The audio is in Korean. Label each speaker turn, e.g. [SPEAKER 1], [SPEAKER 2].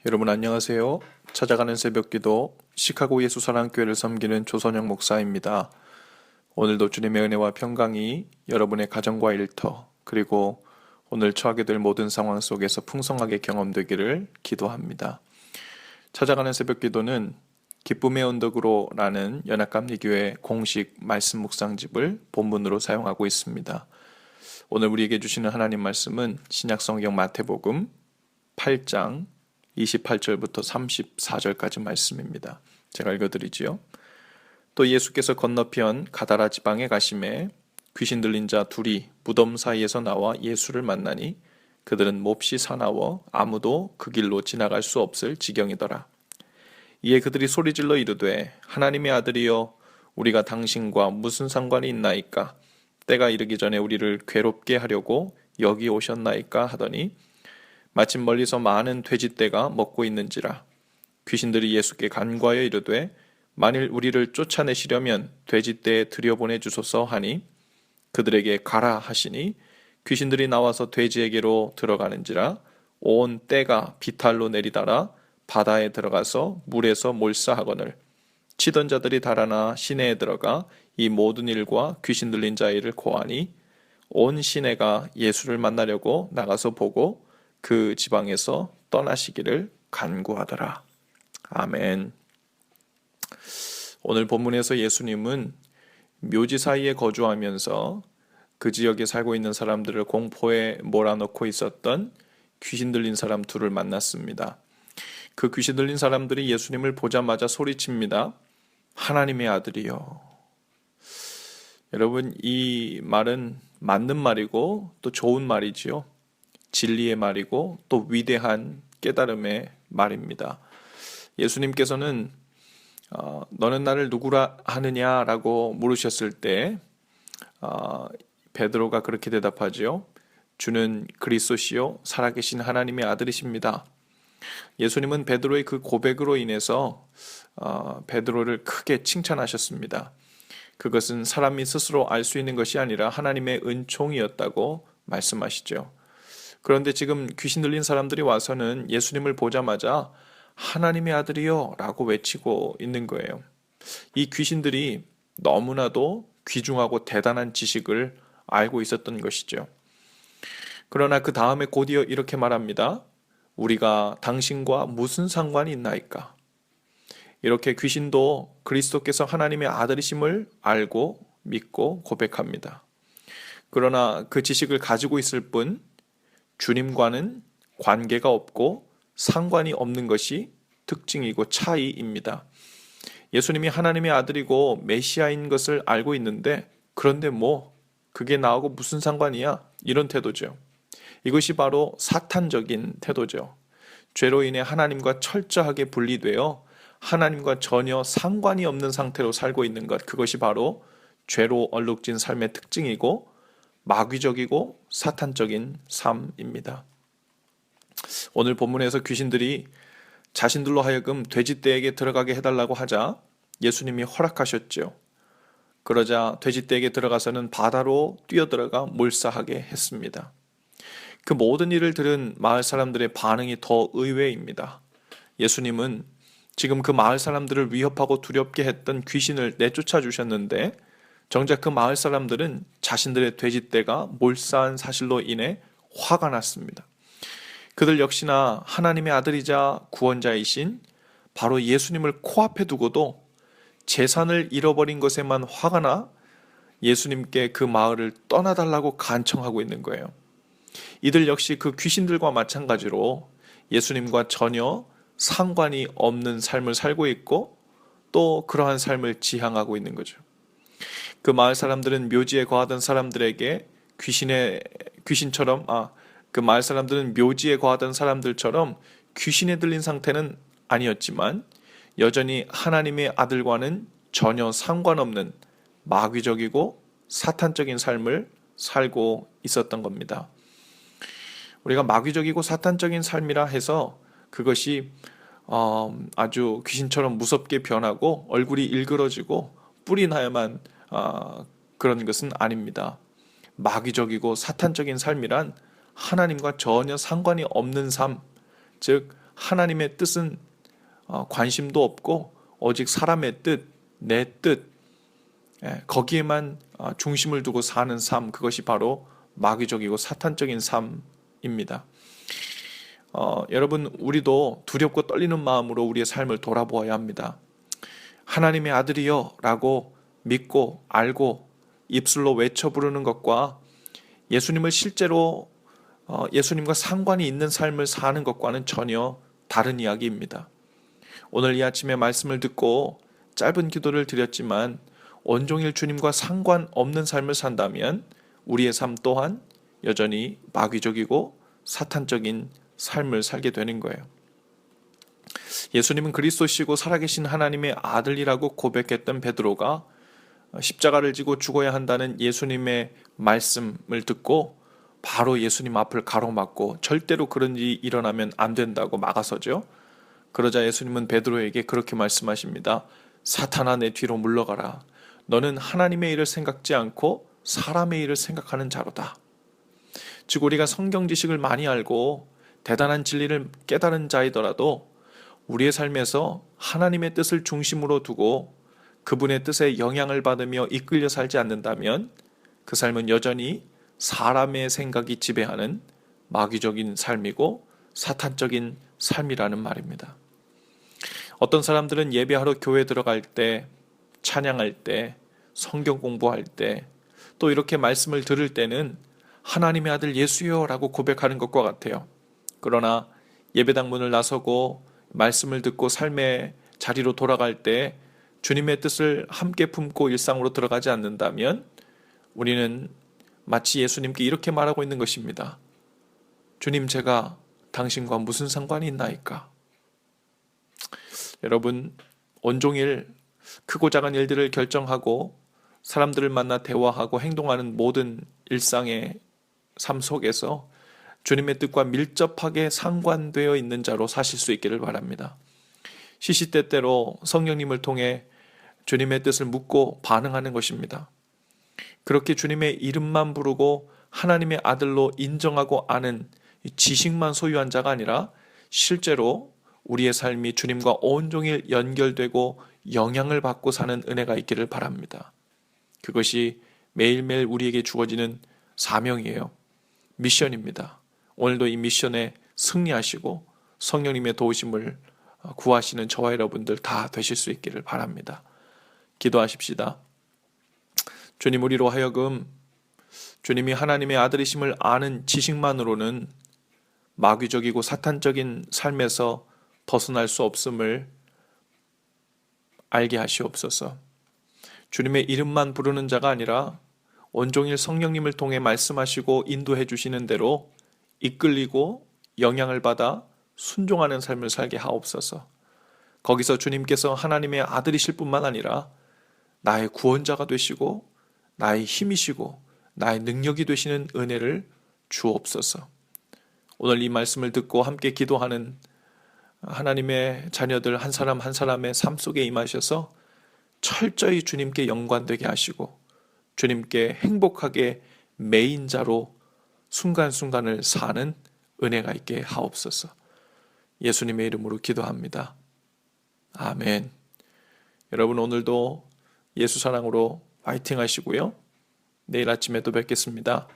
[SPEAKER 1] 여러분 안녕하세요. 찾아가는 새벽기도 시카고 예수사랑교회를 섬기는 조선영 목사입니다. 오늘도 주님의 은혜와 평강이 여러분의 가정과 일터 그리고 오늘 처하게 될 모든 상황 속에서 풍성하게 경험되기를 기도합니다. 찾아가는 새벽기도는 기쁨의 언덕으로라는 연합감리교회 공식 말씀 묵상집을 본문으로 사용하고 있습니다. 오늘 우리에게 주시는 하나님 말씀은 신약성경 마태복음 8장 28절부터 34절까지 말씀입니다. 제가 읽어드리지요. 또 예수께서 건너편 가다라 지방에 가심에 귀신 들린 자 둘이 무덤 사이에서 나와 예수를 만나니 그들은 몹시 사나워 아무도 그 길로 지나갈 수 없을 지경이더라. 이에 그들이 소리질러 이르되 하나님의 아들이여 우리가 당신과 무슨 상관이 있나이까? 때가 이르기 전에 우리를 괴롭게 하려고 여기 오셨나이까 하더니 마침 멀리서 많은 돼지떼가 먹고 있는지라. 귀신들이 예수께 간과하여 이르되 만일 우리를 쫓아내시려면 돼지떼에 들여보내 주소서 하니 그들에게 가라 하시니 귀신들이 나와서 돼지에게로 들어가는지라. 온 떼가 비탈로 내리달아 바다에 들어가서 물에서 몰사하거늘 치던 자들이 달아나 시내에 들어가 이 모든 일과 귀신 들린 자 일을 고하니 온 시내가 예수를 만나려고 나가서 보고 그 지방에서 떠나시기를 간구하더라. 아멘. 오늘 본문에서 예수님은 묘지 사이에 거주하면서 그 지역에 살고 있는 사람들을 공포에 몰아넣고 있었던 귀신 들린 사람 둘을 만났습니다. 그 귀신 들린 사람들이 예수님을 보자마자 소리칩니다. 하나님의 아들이요. 여러분, 이 말은 맞는 말이고 또 좋은 말이지요. 진리의 말이고 또 위대한 깨달음의 말입니다. 예수님께서는 너는 나를 누구라 하느냐라고 물으셨을 때 베드로가 그렇게 대답하지요. 주는 그리스도시요 살아계신 하나님의 아들이십니다. 예수님은 베드로의 그 고백으로 인해서 베드로를 크게 칭찬하셨습니다. 그것은 사람이 스스로 알 수 있는 것이 아니라 하나님의 은총이었다고 말씀하시죠. 그런데 지금 귀신 들린 사람들이 와서는 예수님을 보자마자 하나님의 아들이요 라고 외치고 있는 거예요. 이 귀신들이 너무나도 귀중하고 대단한 지식을 알고 있었던 것이죠. 그러나 그 다음에 곧이어 이렇게 말합니다. 우리가 당신과 무슨 상관이 있나이까? 이렇게 귀신도 그리스도께서 하나님의 아들이심을 알고 믿고 고백합니다. 그러나 그 지식을 가지고 있을 뿐 주님과는 관계가 없고 상관이 없는 것이 특징이고 차이입니다. 예수님이 하나님의 아들이고 메시아인 것을 알고 있는데 그런데 그게 나하고 무슨 상관이야? 이런 태도죠. 이것이 바로 사탄적인 태도죠. 죄로 인해 하나님과 철저하게 분리되어 하나님과 전혀 상관이 없는 상태로 살고 있는 것, 그것이 바로 죄로 얼룩진 삶의 특징이고 마귀적이고 사탄적인 삶입니다. 오늘 본문에서 귀신들이 자신들로 하여금 돼지떼에게 들어가게 해달라고 하자 예수님이 허락하셨죠. 그러자 돼지떼에게 들어가서는 바다로 뛰어들어가 몰사하게 했습니다. 그 모든 일을 들은 마을 사람들의 반응이 더 의외입니다. 예수님은 지금 그 마을 사람들을 위협하고 두렵게 했던 귀신을 내쫓아 주셨는데 정작 그 마을 사람들은 자신들의 돼지떼가 몰사한 사실로 인해 화가 났습니다. 그들 역시나 하나님의 아들이자 구원자이신 바로 예수님을 코앞에 두고도 재산을 잃어버린 것에만 화가 나 예수님께 그 마을을 떠나달라고 간청하고 있는 거예요. 이들 역시 그 귀신들과 마찬가지로 예수님과 전혀 상관이 없는 삶을 살고 있고 또 그러한 삶을 지향하고 있는 거죠. 그 마을 사람들은 묘지에 거하던 사람들에게 그 마을 사람들은 묘지에 거하던 사람들처럼 귀신에 들린 상태는 아니었지만 여전히 하나님의 아들과는 전혀 상관없는 마귀적이고 사탄적인 삶을 살고 있었던 겁니다. 우리가 마귀적이고 사탄적인 삶이라 해서 그것이 아주 귀신처럼 무섭게 변하고 얼굴이 일그러지고 뿔이 나야만 그런 것은 아닙니다. 마귀적이고 사탄적인 삶이란 하나님과 전혀 상관이 없는 삶, 즉 하나님의 뜻은 관심도 없고 오직 사람의 뜻, 내 뜻, 거기에만 중심을 두고 사는 삶, 그것이 바로 마귀적이고 사탄적인 삶입니다. 여러분, 우리도 두렵고 떨리는 마음으로 우리의 삶을 돌아보아야 합니다. 하나님의 아들이여 라고 믿고 알고 입술로 외쳐 부르는 것과 예수님을 실제로 예수님과 상관이 있는 삶을 사는 것과는 전혀 다른 이야기입니다. 오늘 이 아침에 말씀을 듣고 짧은 기도를 드렸지만 온종일 주님과 상관없는 삶을 산다면 우리의 삶 또한 여전히 마귀적이고 사탄적인 삶을 살게 되는 거예요. 예수님은 그리스도시고 살아계신 하나님의 아들이라고 고백했던 베드로가 십자가를 지고 죽어야 한다는 예수님의 말씀을 듣고 바로 예수님 앞을 가로막고 절대로 그런 일이 일어나면 안 된다고 막아서죠. 그러자 예수님은 베드로에게 그렇게 말씀하십니다. 사탄아, 내 뒤로 물러가라. 너는 하나님의 일을 생각지 않고 사람의 일을 생각하는 자로다. 즉 우리가 성경 지식을 많이 알고 대단한 진리를 깨달은 자이더라도 우리의 삶에서 하나님의 뜻을 중심으로 두고 그분의 뜻에 영향을 받으며 이끌려 살지 않는다면 그 삶은 여전히 사람의 생각이 지배하는 마귀적인 삶이고 사탄적인 삶이라는 말입니다. 어떤 사람들은 예배하러 교회 들어갈 때, 찬양할 때, 성경 공부할 때, 또 이렇게 말씀을 들을 때는 하나님의 아들 예수여 라고 고백하는 것과 같아요. 그러나 예배당 문을 나서고 말씀을 듣고 삶의 자리로 돌아갈 때 주님의 뜻을 함께 품고 일상으로 들어가지 않는다면 우리는 마치 예수님께 이렇게 말하고 있는 것입니다. 주님, 제가 당신과 무슨 상관이 있나이까? 여러분, 온종일 크고 작은 일들을 결정하고 사람들을 만나 대화하고 행동하는 모든 일상의 삶 속에서 주님의 뜻과 밀접하게 상관되어 있는 자로 사실 수 있기를 바랍니다. 시시때때로 성령님을 통해 주님의 뜻을 묻고 반응하는 것입니다. 그렇게 주님의 이름만 부르고 하나님의 아들로 인정하고 아는 지식만 소유한 자가 아니라 실제로 우리의 삶이 주님과 온종일 연결되고 영향을 받고 사는 은혜가 있기를 바랍니다. 그것이 매일매일 우리에게 주어지는 사명이에요. 미션입니다. 오늘도 이 미션에 승리하시고 성령님의 도우심을 구하시는 저와 여러분들 다 되실 수 있기를 바랍니다. 기도하십시다. 주님, 우리로 하여금 주님이 하나님의 아들이심을 아는 지식만으로는 마귀적이고 사탄적인 삶에서 벗어날 수 없음을 알게 하시옵소서. 주님의 이름만 부르는 자가 아니라 온종일 성령님을 통해 말씀하시고 인도해 주시는 대로 이끌리고 영향을 받아 순종하는 삶을 살게 하옵소서. 거기서 주님께서 하나님의 아들이실 뿐만 아니라 나의 구원자가 되시고 나의 힘이시고 나의 능력이 되시는 은혜를 주옵소서. 오늘 이 말씀을 듣고 함께 기도하는 하나님의 자녀들 한 사람 한 사람의 삶 속에 임하셔서 철저히 주님께 영광되게 하시고 주님께 행복하게 매인 자로 순간순간을 사는 은혜가 있게 하옵소서. 예수님의 이름으로 기도합니다. 아멘. 여러분, 오늘도 예수 사랑으로 화이팅 하시고요. 내일 아침에 또 뵙겠습니다.